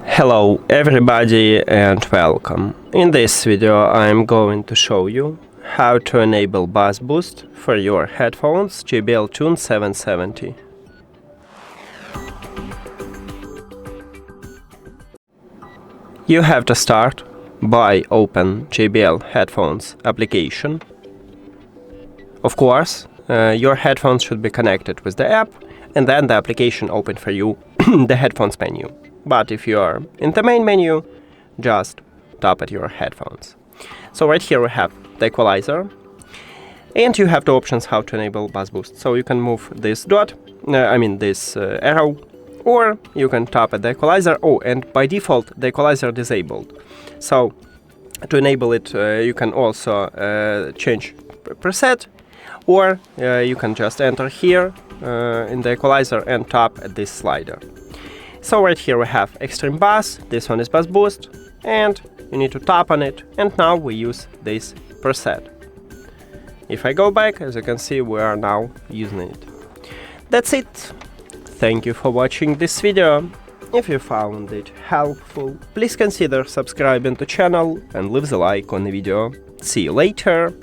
Hello everybody and welcome. In this video I'm going to show you how to enable bass boost for your headphones JBL TUNE 770. You have to start by open JBL Headphones application. Of course, your headphones should be connected with the app, and then the application open for you the headphones menu. But if you are in the main menu, just tap at your headphones. So right here we have the equalizer, and you have the options how to enable bass boost. So you can move this this arrow, or you can tap at the equalizer. Oh, and by default the equalizer disabled. So to enable it, you can also change preset, or you can just enter here in the equalizer and tap at this slider. So right here we have extreme bass, this one is bass boost, and you need to tap on it, and now we use this preset. If I go back, as you can see, we are now using it. That's it. Thank you for watching this video. If you found it helpful, please consider subscribing to the channel and leave the like on the video. See you later.